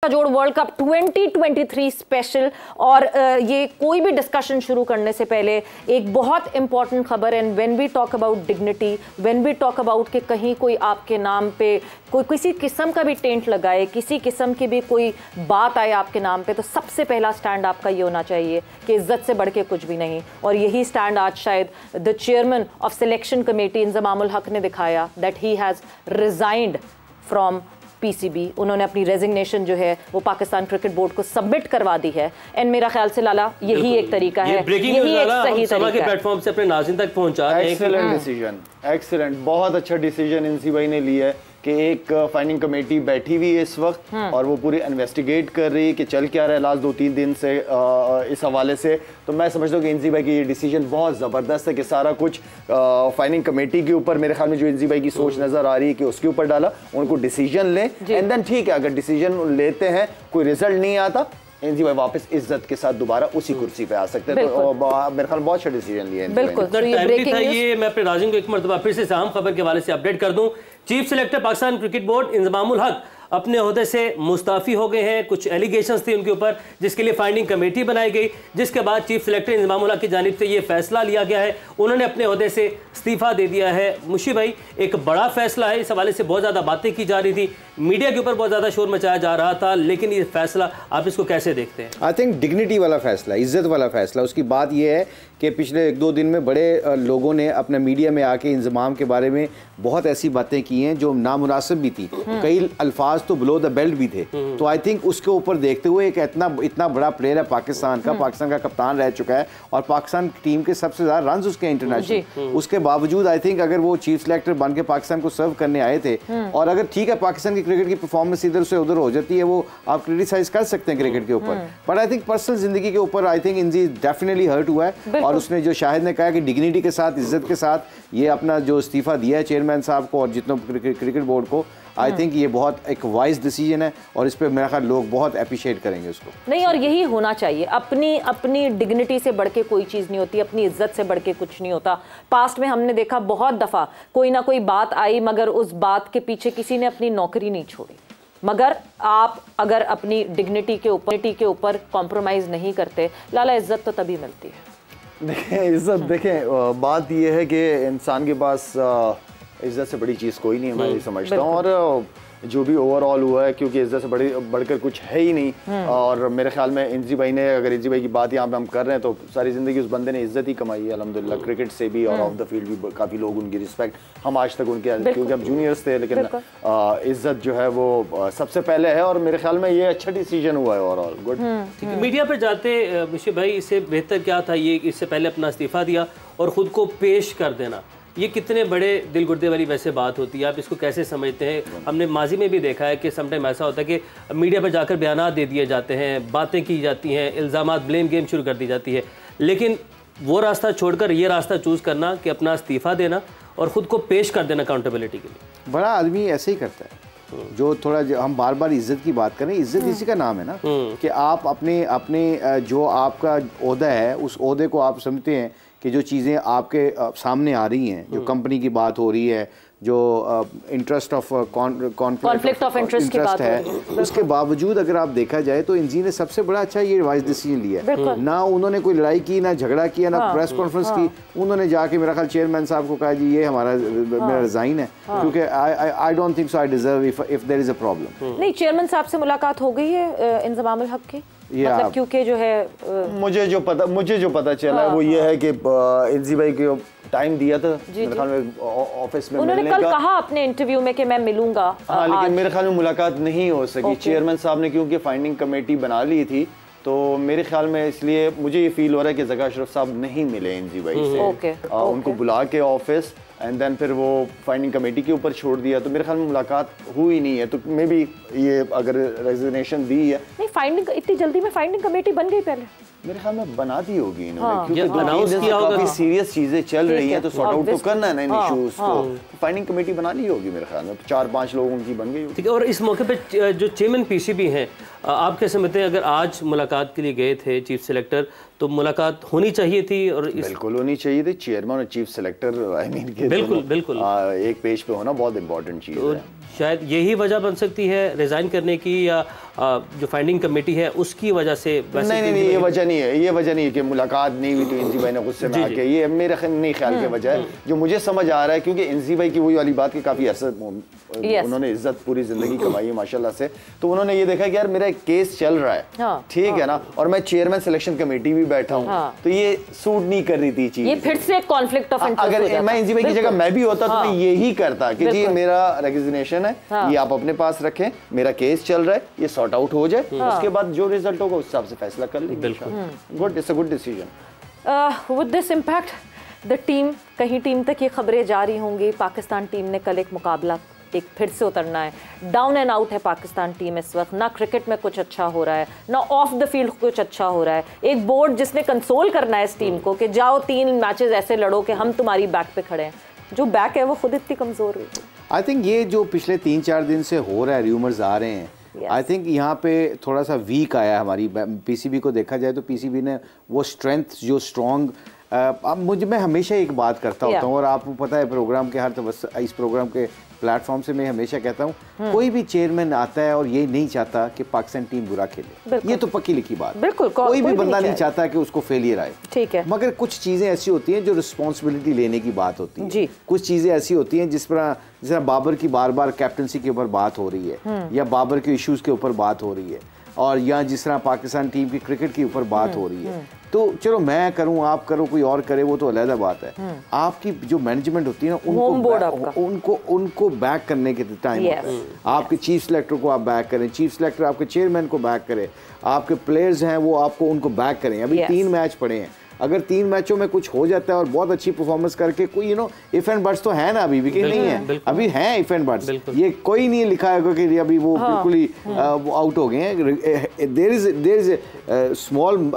का जोड़ world cup 2023 special. और ये कोई भी डिस्कशन शुरू करने से पहले एक बहुत इंपॉर्टेंट खबर है। When we talk about dignity, when we talk about कि कहीं कोई आपके नाम पे कोई किसी किस्म का भी टेंट लगाए, किसी किस्म की भी कोई बात आए आपके नाम पे, तो सबसे पहला स्टैंड आपका ये होना चाहिए कि इज्जत से बढ़ के कुछ भी नहीं। और यही स्टैंड आज शायद the chairman of selection committee Inzamam-ul Haq ने दिखाया, that he has resigned from PCB. उन्होंने अपनी रेजिग्नेशन जो है वो पाकिस्तान क्रिकेट बोर्ड को सबमिट करवा दी है। एंड मेरा ख्याल से लाला यही एक तरीका है, यही एक सही तरीका है प्लेटफॉर्म से अपने नाज़रीन तक पहुंचा। एक्सीलेंट डिसीजन, एक्सीलेंट, बहुत अच्छा डिसीजन इंसी भाई ने लिया है कि एक फाइनिंग कमेटी बैठी हुई है इस वक्त और वो पूरी इन्वेस्टिगेट कर रही है कि चल क्या रहा है लास्ट 2-3 दिन से इस हवाले से। तो मैं समझता हूँ कि इंसी भाई की ये डिसीजन बहुत ज़बरदस्त है कि सारा कुछ फाइनिंग कमेटी के ऊपर, मेरे ख्याल में जो इंसी भाई की सोच नज़र आ रही है कि उसके ऊपर डाला, उनको डिसीजन लें एंड देन ठीक है, अगर डिसीजन लेते हैं कोई रिजल्ट नहीं आता, इंसी भाई वापस इज्जत के साथ दोबारा उसी कुर्सी पे आ सकते हैं। तो मेरे ख्याल बहुत अच्छा डिसीजन लिया है। बिल्कुल, तो ये मैं अपने नाज़रीन को एक मरतबा फिर से अहम खबर के हवाले से अपडेट कर दूं। Chief selector Pakistan cricket board Inzamam-ul हक अपने ओहदे से मुस्ताफ़ी हो गए हैं। कुछ एलिगेशंस थे उनके ऊपर, जिसके लिए फाइंडिंग कमेटी बनाई गई, जिसके बाद चीफ सेलेक्टर इंजमामुल हक की जानिब से ये फैसला लिया गया है, उन्होंने अपने ओहदे से इस्तीफ़ा दे दिया है। मुशी भाई, एक बड़ा फैसला है, इस हवाले से बहुत ज़्यादा बातें की जा रही थी, मीडिया के ऊपर बहुत ज़्यादा शोर मचाया जा रहा था, लेकिन ये फैसला आप इसको कैसे देखते हैं? आई थिंक डिग्निटी वाला फैसला, इज्जत वाला फैसला। उसकी बात यह है कि पिछले 1-2 दिन में बड़े लोगों ने अपने मीडिया में आके इंजमाम के बारे में बहुत ऐसी बातें की हैं जो नामुनासिब भी थी, कई अल्फाज तो बिलो द बेल्ट भी थे। तो आई थिंक उसके ऊपर देखते हुए एक इतना बड़ा प्लेयर है पाकिस्तान का कप्तान रह चुका है और पाकिस्तान टीम के सबसे ज़्यादा रन उसके इंटरनेशनल, उसके बावजूद आई थिंक अगर वो चीफ सेलेक्टर बन के पाकिस्तान को सर्व करने आए थे, और अगर ठीक है पाकिस्तान की क्रिकेट की परफॉर्मेंस इधर से उधर हो जाती है, वो आप क्रिटिसाइज कर सकते हैं क्रिकेट के ऊपर, बट आई थिंक पर्सनल जिंदगी के ऊपर I think Inzi definitely hurt हुआ है। और उसने जो शाहिद ने कहा कि डिग्निटी के साथ, इज्जत के साथ ये अपना जो इस्तीफा दिया है चेयरमैन साहब को और जितनों क्रिकेट बोर्ड को, आई थिंक ये बहुत एक वाइज डिसीजन है और इस पर मेरा ख्याल लोग बहुत अप्रिशिएट करेंगे उसको। नहीं, और यही होना चाहिए। अपनी डिग्निटी से बढ़ के कोई चीज़ नहीं होती, अपनी इज्जत से बढ़ के कुछ नहीं होता। पास्ट में हमने देखा बहुत दफ़ा कोई ना कोई बात आई, मगर उस बात के पीछे किसी ने अपनी नौकरी नहीं छोड़ी। मगर आप अगर अपनी डिग्निटी के ऊपर कॉम्प्रोमाइज़ नहीं करते, लाला इज्जत तो तभी मिलती है। देखें इज्जत, देखें बात यह है कि इंसान के पास इज्जत से बड़ी चीज़ कोई नहीं है, मैं ये समझता हूँ। और जो भी ओवरऑल हुआ है, क्योंकि इज्जत से बढ़कर कुछ है ही नहीं। और मेरे ख्याल में इंजी भाई ने, अगर इंजी भाई की बात यहाँ पे हम कर रहे हैं, तो सारी ज़िंदगी उस बंदे ने इज्जत ही कमाई है अल्हम्दुलिल्लाह, क्रिकेट से भी और ऑफ द फील्ड भी काफ़ी लोग उनकी रिस्पेक्ट, हम आज तक उनके, क्योंकि हम जूनियर्स थे, लेकिन इज्जत जो है वो सबसे पहले है। और मेरे ख्याल में ये अच्छा डिसीजन हुआ है ओवरऑल, गुड। मीडिया पर जाते मुशी भाई, इससे बेहतर क्या था ये, इससे पहले अपना इस्तीफ़ा दिया और ख़ुद को पेश कर देना, ये कितने बड़े दिल गुर्दे वाली वैसे बात होती है, आप इसको कैसे समझते हैं? हमने माजी में भी देखा है कि समटाइम ऐसा होता है कि मीडिया पर जाकर बयानात दे दिए जाते हैं, बातें की जाती हैं, इल्ज़ामात, ब्लेम गेम शुरू कर दी जाती है, लेकिन वो रास्ता छोड़कर ये रास्ता चूज़ करना कि अपना इस्तीफ़ा देना और ख़ुद को पेश कर देना अकाउंटेबिलिटी के लिए, बड़ा आदमी ऐसे ही करता है। जो थोड़ा हम बार बार इज्जत की बात करें, इज्जत इसी का नाम है ना, कि आप अपने जो आपका ओहदा है, उस ओहदे को आप समझते हैं कि जो चीज़ें आपके सामने आ रही हैं, जो कंपनी की बात हो रही है, जो interest of conflict of interest की बात है, उसके बावजूद अगर आप देखा जाए तो इंजी ने सबसे बड़ा अच्छा ये वाइज डिसीजन लिया है। ना उन्होंने कोई लड़ाई की, ना झगड़ा किया, ना प्रेस कॉन्फ्रेंस की। उन्होंने जाके मेरा ख्याल चेयरमैन साहब को कहा जी ये मेरा रिजाइन है, क्योंकि I don't think so I deserve if there is a problem. नहीं, चेयरमैन साहब से मुलाकात हो गई है इंजमामुल हक की, मतलब क्योंकि जो है मुझे जो पता चला है वो ये है कि इंजी भाई को टाइम दिया था मेरे ख्याल में ऑफिस में, उन्होंने कल कहा अपने इंटरव्यू में कि मैं मिलूंगा, लेकिन मेरे ख्याल में मुलाकात नहीं हो सकी। चेयरमैन साहब ने क्योंकि फाइंडिंग कमेटी बना ली थी, तो मेरे ख्याल में इसलिए मुझे ये फील हो रहा है कि जका अशरफ साहब नहीं मिले इंजी भाई से। उनको बुला के ऑफिस एंड देन फिर वो फाइंडिंग कमेटी के ऊपर छोड़ दिया, तो मेरे ख्याल में मुलाकात हुई नहीं है। तो मे बी ये अगर रेजिग्नेशन दी है, नहीं फाइंडिंग इतनी जल्दी में फाइंडिंग कमेटी बन गई पहले, मेरे ख्याल में बना दी होगी इन्होंने, क्योंकि काफी सीरियस चीजें चल रही हैं, तो सॉर्ट आउट तो करना है ना इन इश्यूज को। फाइंडिंग कमेटी बना ली होगी मेरे ख्याल में, 4-5 लोगों की बन गई होगी। ठीक है। और इस मौके पे जो चेयरमैन पीसीबी हैं, आप कैसे समझते हैं, अगर आज मुलाकात के लिए गए थे चीफ सेलेक्टर, तो मुलाकात होनी चाहिए थी? और बिल्कुल होनी चाहिए थी। चेयरमैन और चीफ सेलेक्टर आई मीन बिल्कुल एक पेज पे होना बहुत इंपॉर्टेंट चीज़ है। शायद यही वजह बन सकती है रिज़ाइन करने की, या जो फाइंडिंग कमेटी है उसकी वजह से? नहीं, ये वजह नहीं है, ये वजह नहीं है कि मुलाकात नहीं हुई तो इंजी भाई ने गुस्से में आके, ये मेरे नहीं ख्याल की वजह है। जो मुझे समझ आ रहा है, क्योंकि इंजी भाई की वही वाली बात की काफी अरसा उन्होंने इज्जत पूरी जिंदगी कमाई है माशाल्लाह से, तो उन्होंने ये देखा कि यार मेरा एक केस चल रहा है, ठीक है ना, और मैं चेयरमैन सिलेक्शन कमेटी भी बैठा हूँ, तो ये सूट नहीं कर रही थी चीज। ये फिर से कॉन्फ्लिक्ट ऑफ इंटरेस्ट। अगर मैं इंजी भाई की जगह मैं भी होता तो मैं यही करता कि जी मेरा रेजिग्नेशन है, ये आप अपने पास रखें, मेरा केस चल रहा है, ये सॉर्ट आउट हो जाए, उसके बाद जो रिजल्ट होगा उस हिसाब से फैसला कर लेंगे। बिल्कुल, good, it's a good decision. With this impact the team, कहीं टीम तक ये खबरें जारी होंगी, पाकिस्तान टीम ने कल एक मुकाबला एक फिर से उतरना है, डाउन एंड आउट है पाकिस्तान टीम इस वक्त, ना क्रिकेट में कुछ अच्छा हो रहा है, ना ऑफ द फील्ड कुछ अच्छा हो रहा है। एक बोर्ड जिसने कंसोल करना है इस टीम को कि जाओ 3 मैचेस ऐसे लड़ो कि हम तुम्हारी बैक पे खड़े हैं, जो बैक है वो खुद इतनी कमजोर हुई। आई थिंक ये जो पिछले 3-4 दिन से हो रहा है, र्यूमर्स आ रहे हैं, आई थिंक यहाँ पे थोड़ा सा वीक आया हमारी पीसीबी को देखा जाए तो पीसीबी ने वो स्ट्रेंथ जो स्ट्रॉन्ग, अब मैं हमेशा एक बात करता होता हूँ और आपको पता है प्रोग्राम के इस प्रोग्राम के प्लेटफॉर्म से मैं हमेशा कहता हूँ, कोई भी चेयरमैन आता है और ये नहीं चाहता कि पाकिस्तान टीम बुरा खेले, ये तो पक्की लिखी बात, बिल्कुल कोई भी बंदा नहीं चाहता कि उसको फेलियर आए, ठीक है, मगर कुछ चीजें ऐसी होती हैं जो रिस्पॉन्सिबिलिटी लेने की बात होती है जी। कुछ चीजें ऐसी होती हैं जिस तरह बाबर की बार बार कैप्टनसी के ऊपर बात हो रही है, या बाबर के इश्यूज के ऊपर बात हो रही है, और या जिस तरह पाकिस्तान टीम की क्रिकेट के ऊपर बात हो रही है, तो चलो मैं करूं, आप करो, कोई और करे, वो तो अलग बात है। आपकी जो मैनेजमेंट होती है ना, उनको बैक करने के टाइम होता है। आपके चीफ सिलेक्टर को आप बैक करें, चीफ सिलेक्टर आपके चेयरमैन को बैक करे, आपके प्लेयर्स हैं वो आपको उनको बैक करें। अभी 3 मैच पड़े हैं, अगर 3 मैचों में कुछ हो जाता है और बहुत अच्छी परफॉर्मेंस करके कोई इफ एंड बट्स तो है ना, अभी विकेट नहीं है, अभी हैं इफ एंड बट्स, ये कोई नहीं लिखा है कि अभी वो बिल्कुल ही वो आउट हो गए हैं। There is small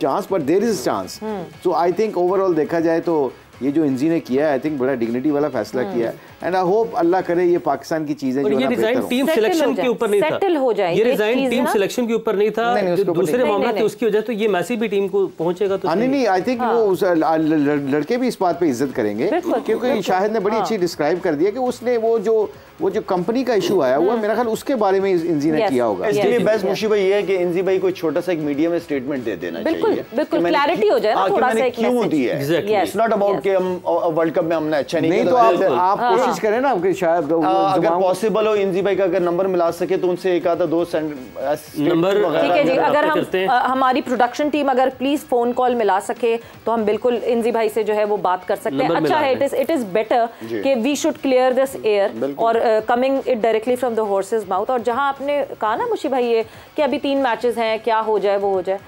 chance but there is chance. So I think overall देखा जाए तो ये जो इंजी ने किया है, आई थिंक बड़ा डिग्निटी वाला फैसला किया है, एंड आई होप अल्लाह करे ये पाकिस्तान की चीजें जो ये रिजाइन टीम सिलेक्शन के ऊपर नहीं था, सेटल हो जाए, ये रिजाइन टीम सिलेक्शन के ऊपर नहीं था, दूसरे मामला थे उसकी वजह, तो ये मैसेज भी टीम को पहुंचेगा तो नहीं, आई थिंक वो लड़के भी इस बात पे इज्जत करेंगे, क्योंकि शाहिद ने बड़ी अच्छी डिस्क्राइब कर दिया कि उसने वो जो कंपनी का इशू आया हुआ, मेरा ख्याल उसके बारे में इंजी ने किया होगा। इसके लिए बेस्ट मुशी भाई ये है कि इंजी भाई को छोटा सा एक मीडिया में स्टेटमेंट दे देना चाहिए, बिल्कुल क्लैरिटी हो जाए ना, थोड़ा सा एक क्यों दी है, इट्स नॉट अबाउट कि हम वर्ल्ड कप में हमने अच्छा नहीं किया, तो आप कोशिश करें ना कि शायद अगर पॉसिबल हो इंजी भाई का अगर नंबर मिला सके तो उनसे एक आधा 2 नंबर, ठीक है जी, अगर हम हमारी प्रोडक्शन टीम अगर प्लीज फोन कॉल मिला सके तो हम बिल्कुल इंजी भाई से जो है वो बात कर सकते हैं। अच्छा है, इट इज बेटर कि we should clear this air और coming it directly from the horse's mouth. और जहां आपने कहा ना मुशी भाई ये कि अभी 3 मैचेस हैं, क्या हो जाए वो हो जाए,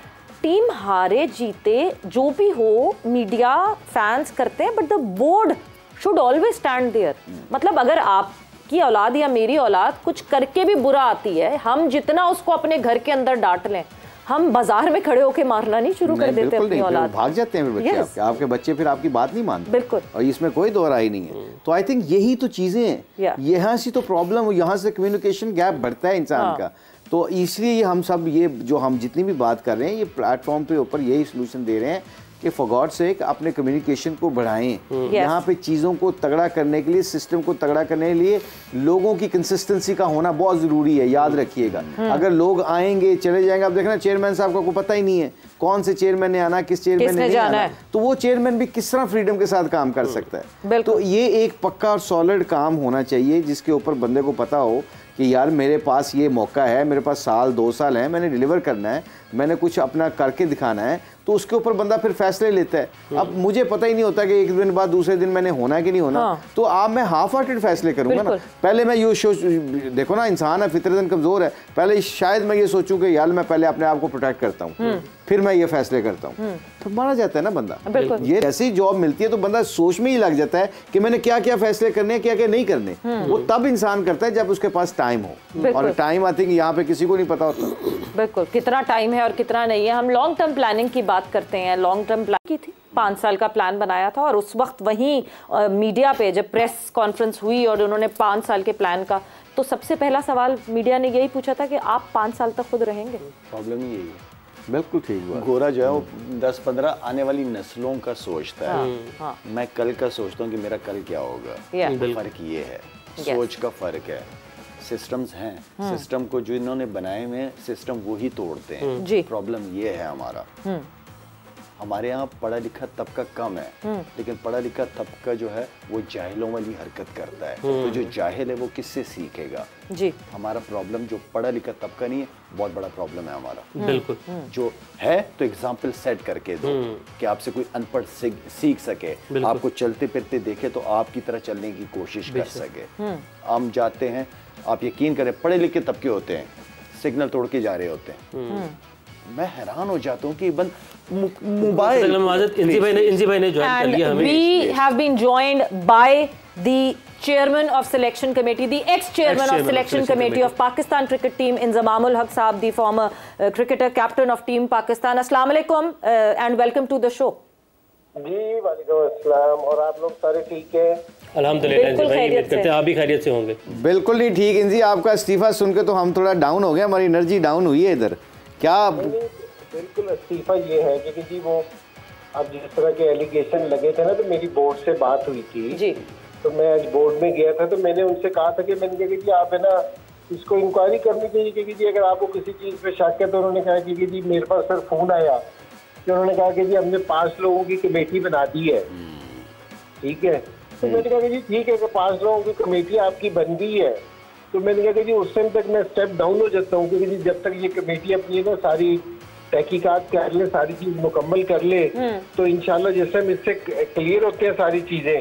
टीम हारे जीते जो भी हो, मीडिया फैंस करते हैं, but the board should always stand there. मतलब अगर आपकी औलाद या मेरी औलाद कुछ करके भी बुरा आती है, हम जितना उसको अपने घर के अंदर डांट लें, हम बाजार में खड़े होकर मारना नहीं शुरू कर देते अपनी औलाद, भाग जाते हैं फिर बच्चे, आपके बच्चे फिर आपकी बात नहीं मानते, बिल्कुल, और इसमें कोई दोहराई नहीं है। तो आई थिंक यही तो चीजें हैं, यहाँ से तो प्रॉब्लम, यहाँ से कम्युनिकेशन गैप बढ़ता है इंसान का। तो इसलिए हम सब ये जो हम जितनी भी बात कर रहे हैं, ये प्लेटफॉर्म पे ऊपर यही सोल्यूशन दे रहे हैं कि फॉर गॉड सेक अपने कम्युनिकेशन को बढ़ाएं। यहाँ पे चीज़ों को तगड़ा करने के लिए, सिस्टम को तगड़ा करने के लिए लोगों की कंसिस्टेंसी का होना बहुत ज़रूरी है, याद रखिएगा। अगर लोग आएंगे चले जाएंगे, आप देखना चेयरमैन साहब को पता ही नहीं है कौन से चेयरमैन ने आना, किस चेयरमैन ने नहीं आना, तो वो चेयरमैन भी किस तरह फ्रीडम के साथ काम कर सकता है। तो ये एक पक्का और सॉलिड काम होना चाहिए जिसके ऊपर बंदे को पता हो कि यार मेरे पास ये मौका है, मेरे पास 2 साल है, मैंने डिलीवर करना है, मैंने कुछ अपना करके दिखाना है, तो उसके ऊपर बंदा फिर फैसले लेता है। अब मुझे पता ही नहीं होता कि एक दिन बाद दूसरे दिन मैंने होना है कि नहीं होना, तो आप मैं हाफ हार्टेड फैसले करूंगा ना। पहले मैं ये देखो ना, इंसान है, फितरतन कमजोर है, पहले शायद मैं ये सोचूं कि यार मैं पहले अपने आप को प्रोटेक्ट करता हूँ, फिर मैं ये फैसले करता हूँ, तो मारा जाता है ना बंदा। ये ऐसी जॉब मिलती है तो बंदा सोच में ही लग जाता है कि मैंने क्या क्या फैसले करने हैं, क्या क्या नहीं करने। वो तब इंसान करता है जब उसके पास टाइम हो, और टाइम आई थिंक यहाँ पे किसी को नहीं पता होता बिल्कुल कितना टाइम है और कितना नहीं है। हम लॉन्ग टर्म प्लानिंग की बात करते हैं, लॉन्ग टर्म प्लान की थी, 5 साल का प्लान बनाया था, और उस वक्त वहीं मीडिया पे जब प्रेस कॉन्फ्रेंस हुई और उन्होंने 5 साल के प्लान का, तो सबसे पहला सवाल मीडिया ने यही पूछा था कि आप 5 साल तक खुद रहेंगे। प्रॉब्लम ही यही है। बिल्कुल ठीक बात। गोरा जो है वो 10-15 आने वाली नस्लों का सोचता है, मैं कल का सोचता हूँ कि मेरा कल क्या होगा। फर्क ये है, सोच का फर्क है। सिस्टम्स हैं, सिस्टम को जो इन्होंने बनाए हुए हैं सिस्टम वो ही तोड़ते हैं। प्रॉब्लम ये है हमारे यहाँ पढ़ा लिखा तबका कम है, लेकिन पढ़ा लिखा तबका जो है वो जाहिलों वाली हरकत करता है। तो जो जाहिल है वो किससे सीखेगा? जी हमारा प्रॉब्लम जो पढ़ा लिखा तबका नहीं है, बहुत बड़ा प्रॉब्लम है हमारा। बिल्कुल जो है तो एग्जाम्पल सेट करके दो कि आपसे कोई अनपढ़ सीख सके, आपको चलते फिरते देखे तो आपकी तरह चलने की कोशिश कर सके। हम जाते हैं, आप यकीन करें पढ़े लिखे तबके होते हैं, सिग्नल तोड़ के जा रहे होते हैं। मैं हैरान हो जाता हूँ कि बंद मोबाइल। इंजी भाई ने ज्वाइन कर लिया हमें। We have been joined by the chairman of selection committee, the ex-chairman of selection committee of Pakistan cricket team, Inzamamul Haq Saab, the former cricketer, captain of team Pakistan. Assalamu alaikum and welcome to the show. जी वालेकुम अस्सलाम। और आप लोग सारे ठीक हैं? अल्हम्दुलिल्लाह इंजी भाई, उम्मीद करते हैं आप भी खैरियत से होंगे। बिल्कुल नहीं ठीक इंजी, आपका इस्तीफा सुन के तो हम थोड़ा डाउन हो गए, हमारी एनर्जी डाउन हुई है इधर। क्या बिल्कुल इस्तीफा ये है कि जी वो अब जिस तरह के एलिगेशन लगे थे ना, तो मेरी बोर्ड से बात हुई थी जी। तो मैं आज बोर्ड में गया था, तो मैंने उनसे कहा था कि मैंने कहा कि जी आप है ना इसको इंक्वायरी करनी चाहिए कि जी अगर आपको किसी चीज़ पे शक है। तो उन्होंने कहा कि जी मेरे पास सर फोन आया कि उन्होंने कहा कि जी हमने 5 लोगों की कमेटी बना दी है, ठीक है। तो मैंने कहा कि जी ठीक है कि 5 लोगों की कमेटी आपकी बन गई है। तो मैंने कहा कि जी उस टाइम तक मैं स्टेप डाउन हो जाता हूँ, क्योंकि जब तक ये कमेटी अपनी ना सारी तहकीकात कर ले, सारी चीज मुकम्मल कर ले, तो इंशाल्लाह जैसे हम इससे क्लियर होते हैं सारी चीजें,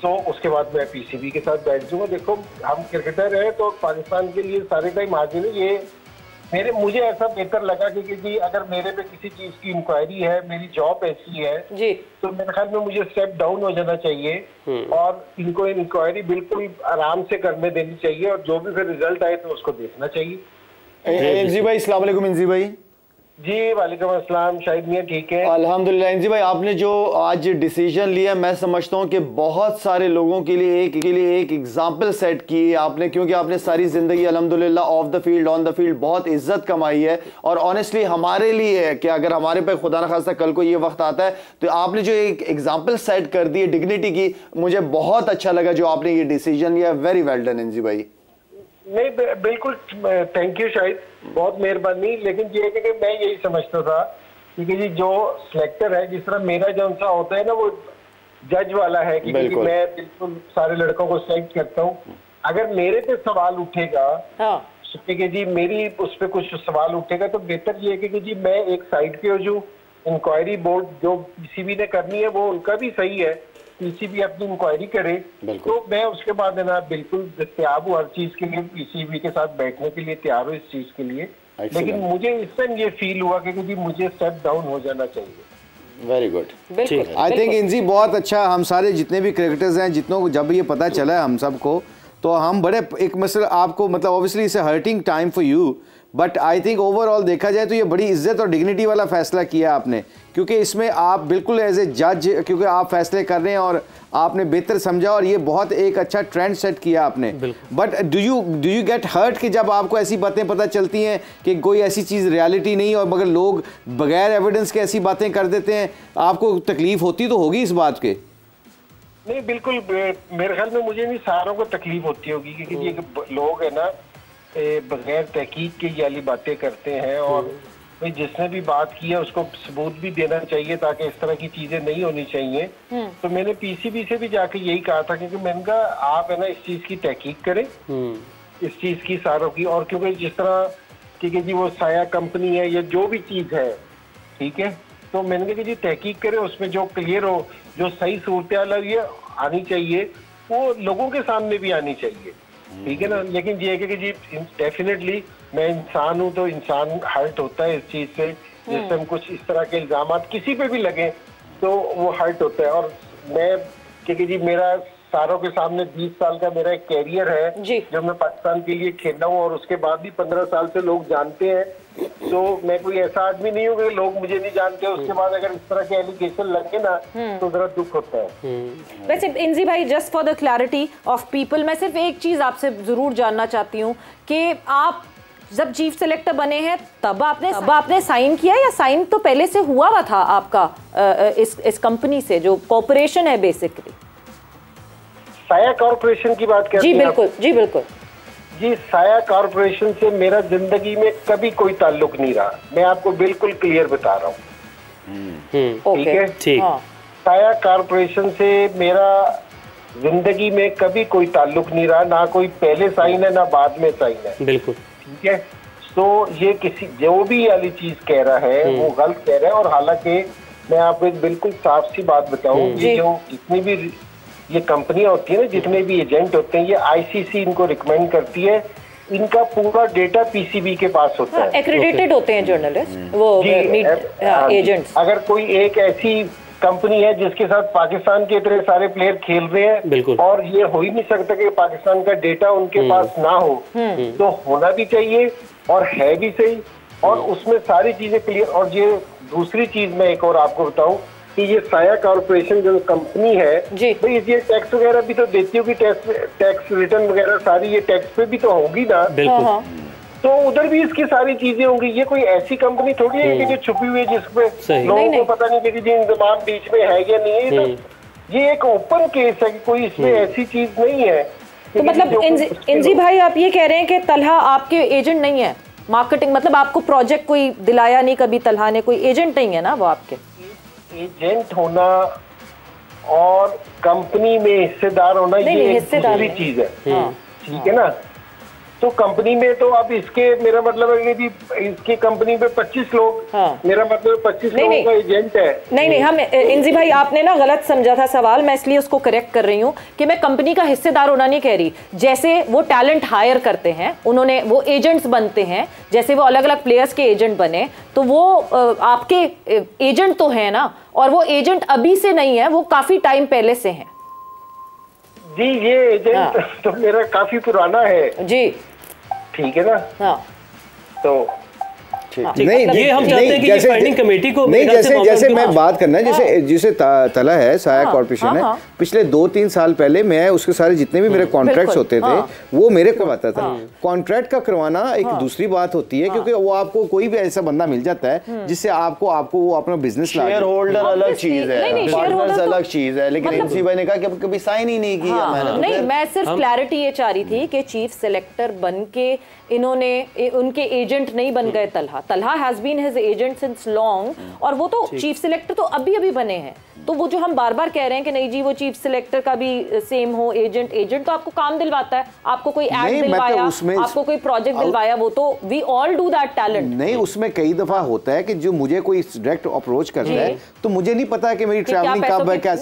तो उसके बाद मैं पीसीबी के साथ बैठ जाऊंगा। देखो हम क्रिकेटर हैं तो पाकिस्तान के लिए सारे टाइम हाजिर है। ये मुझे ऐसा बेहतर लगा कि जी अगर मेरे पे किसी चीज की इंक्वायरी है, मेरी जॉब ऐसी है जी, तो मेरे ख्याल में मुझे स्टेप डाउन हो जाना चाहिए और इनको इंक्वायरी बिल्कुल आराम से करने देनी चाहिए और जो भी फिर रिजल्ट आए तो उसको देखना चाहिए। इंजी भाई अस्सलाम वालेकुम। इंजी भाई जी वालेकुम अस्सलाम। शाहिद मियां ठीक है? अल्हम्दुलिल्लाह। इंजी भाई आपने जो आज डिसीजन लिया, मैं समझता हूँ कि बहुत सारे लोगों के लिए एक एग्जाम्पल सेट की आपने, क्योंकि आपने सारी जिंदगी अल्हम्दुलिल्लाह of the field on the field बहुत इज्जत कमाई है। और ऑनेस्टली हमारे लिए है कि अगर हमारे पे खुदा न खास्ता कल को ये वक्त आता है, तो आपने जो एक एग्जाम्पल सेट कर दी है डिग्निटी की, मुझे बहुत अच्छा लगा जो आपने ये डिसीजन लिया। वेरी वेल डन इंजी भाई। नहीं बिल्कुल थैंक यू शाहिद, बहुत मेहरबानी। लेकिन ये है कि मैं यही समझता था कि जी जो सिलेक्टर है, जिस तरह मेरा जो सा होता है ना वो जज वाला है कि मैं बिल्कुल सारे लड़कों को सिलेक्ट करता हूँ। अगर मेरे पे सवाल उठेगा कि जी मेरी उस पर कुछ सवाल उठेगा, तो बेहतर ये है कि जी मैं एक साइड पे हो जाऊँ। इंक्वायरी बोर्ड जो पीसीबी ने करनी है वो उनका भी सही है, पीसीबी अपनी इंक्वायरी करे, तो मैं उसके बाद है ना बिल्कुल दस्तयाब हूँ हर चीज के लिए, पीसीबी के साथ बैठने के लिए तैयार हूँ इस चीज के लिए। लेकिन मुझे इस टाइम ये फील हुआ कि जी मुझे स्टेप डाउन हो जाना चाहिए। Very good. आई थिंक इंजी बहुत अच्छा, हम सारे जितने भी क्रिकेटर्स हैं जितनों को जब ये पता चला है हम सबको, तो हम बड़े एक मसला आपको मतलब obviously it's a hurting time for you, but I think overall देखा जाए तो ये बड़ी इज्जत और डिग्निटी वाला फैसला किया आपने, क्योंकि इसमें आप बिल्कुल एज ए जज, क्योंकि आप फैसले कर रहे हैं और आपने बेहतर समझा और ये बहुत एक अच्छा ट्रेंड सेट किया आपने। But do you get hurt कि जब आपको ऐसी बातें पता चलती हैं कि कोई ऐसी चीज़ रियलिटी नहीं और मगर लोग बगैर एविडेंस के ऐसी बातें कर देते हैं, आपको तकलीफ होती तो होगी इस बात के? नहीं बिल्कुल, मेरे ख्याल में मुझे नहीं, सारों को तकलीफ होती होगी, क्योंकि लोग है ना बगैर तहकीक के ये वाली बातें करते हैं और भाई जिसने भी बात की है उसको सबूत भी देना चाहिए ताकि इस तरह की चीजें नहीं होनी चाहिए। तो मैंने पीसीबी से भी जाके यही कहा था, क्योंकि मैंने कहा आप है ना इस चीज की तहकीक करें, इस चीज की सारों की, और क्योंकि जिस तरह कि जी वो साया कंपनी है या जो भी चीज है, ठीक है, तो मैंने कहा कि जी तहकीक करें, उसमें जो क्लियर हो, जो सही सूरत ये आनी चाहिए वो लोगों के सामने भी आनी चाहिए, ठीक है ना। लेकिन ये है कि जी डेफिनेटली मैं इंसान हूँ तो इंसान हर्ट होता है इस चीज से, जिससे हम कुछ इस तरह के इल्जाम किसी पे भी लगे तो वो हर्ट होता है। और मैं क्योंकि जी मेरा सारों के सामने 20 साल का मेरा एक कैरियर है जो मैं पाकिस्तान के लिए खेला हूँ और उसके बाद भी 15 साल से लोग जानते हैं, तो मैं कोई ऐसा आदमी नहीं हूँ कि लोग मुझे नहीं जानते, उसके बाद अगर इस तरह के एलिगेशन लगे ना तो जरा दुख होता है। वैसे इंजी भाई, just for the clarity of people, मैं सिर्फ एक चीज आपसे जरूर जानना चाहती हूँ कि आप जब चीफ सेलेक्टर बने हैं तब आपने साइन किया या साइन तो पहले से हुआ था आपका इस कंपनी से जो कॉर्पोरेशन है बेसिकली? साया कॉर्पोरेशन की बात कर रहे हैं? जी बिल्कुल, जी बिल्कुल। जी साया कॉरपोरेशन से मेरा जिंदगी में कभी कोई ताल्लुक नहीं रहा, मैं आपको बिल्कुल क्लियर बता रहा हूँ। ठीक है, ठीक। साया कॉरपोरेशन से मेरा जिंदगी में कभी कोई ताल्लुक नहीं रहा, ना कोई पहले साइन है ना बाद में साइन है। बिल्कुल ठीक है, तो ये किसी जो भी वाली चीज कह रहा है वो गलत कह रहा है। और हालांकि मैं आपको एक बिल्कुल साफ सी बात बताऊं, ये जो जितनी भी ये कंपनियां होती है ना, जितने भी एजेंट होते हैं, ये आईसीसी इनको रिकमेंड करती है, इनका पूरा डेटा पीसीबी के पास होता है, एक्रेडिटेड होते हैं जर्नलिस्ट वो एजेंट्स। अगर कोई एक ऐसी कंपनी है जिसके साथ पाकिस्तान के इतने सारे प्लेयर खेल रहे हैं और ये हो ही नहीं सकता कि पाकिस्तान का डेटा उनके पास ना हो, तो होना भी चाहिए और है भी सही, और उसमें सारी चीजें क्लियर। और ये दूसरी चीज मैं एक और आपको बताऊं कि ये साया कॉर्पोरेशन जो कंपनी है भाई, ये टैक्स वगैरह भी तो देती होगी, टैक्स रिटर्न वगैरह सारी ये टैक्स पे भी तो होगी ना, बिल्कुल। तो उधर भी इसकी सारी चीजें होंगी। ये कोई ऐसी कंपनी थोड़ी है कि जो छुपी हुई है जिसपे लोगों को पता नहीं कि जी इंतजाम बीच में है या नहीं है। तो ये एक ओपन केस है कि कोई इसमें ऐसी चीज नहीं है। तो मतलब इंजी भाई आप ये कह रहे हैं कि तलहा आपके एजेंट नहीं है, मार्केटिंग मतलब आपको प्रोजेक्ट कोई दिलाया नहीं कभी तलहा ने, कोई एजेंट नहीं है ना वो आपके? एजेंट होना और कंपनी में हिस्सेदार होना ये दूसरी चीज है। ठीक है ना, तो कंपनी में तो अब इसके मेरा मतलब है कि इसकी कंपनी में 25 लोग, मेरा मतलब 25 लोगों का एजेंट है। नहीं हम इंजी भाई आपने ना गलत समझा था सवाल, मैं इसलिए उसको करेक्ट कर रही हूँ कि मैं कंपनी का हिस्सेदार होना नहीं कह रही। जैसे वो टैलेंट हायर करते हैं, उन्होंने वो एजेंट्स बनते हैं, जैसे वो अलग अलग प्लेयर्स के एजेंट बने, तो वो आपके एजेंट तो है ना, और वो एजेंट अभी से नहीं है, वो काफी टाइम पहले से हैं। जी ये एजेंट तो मेरा काफी पुराना है जी, ठीक है ना। तो नहीं ये हम चाहते हैं कि ये फाइंडिंग कमेटी को नहीं, जैसे मैं बात करना है, जैसे तला है साया कॉर्पोरेशन है, पिछले 2-3 साल पहले मैं उसके सारे जितने भी मेरे कॉन्ट्रैक्ट्स होते थे वो मेरे करवाता था। कॉन्ट्रैक्ट का करवाना एक दूसरी बात होती है, क्योंकि वो आपको कोई भी ऐसा बंदा मिल जाता है जिससे आपको वो अपना बिजनेस, शेयर होल्डर अलग चीज है, पार्टनर्स अलग चीज है, लेकिन एनसी भाई ने कहा कि कभी साइन ही नहीं किया मैंने। नहीं, मैं सिर्फ क्लैरिटी ये चाह रही थी कि चीफ सिलेक्टर बन के इन्होंने उनके एजेंट नहीं बन गए Talha has been his agent since long, और वो तो चीफ सिलेक्टर तो अभी बने हैं। तो वो जो हम बार बार कह रहे हैं कि नहीं जी वो चीफ सिलेक्टर का भी सेम हो, एजेंट तो आपको काम दिलवाता है, आपको कोई एड दिलवाया, आपको कोई प्रोजेक्ट दिलवाया, वो तो we all do that talent. नहीं, उसमें कई दफा होता है कि जो मुझे कोई डायरेक्ट अप्रोच करता है तो मुझे नहीं पता कि मेरी ट्रैवलिंग कब है, क्या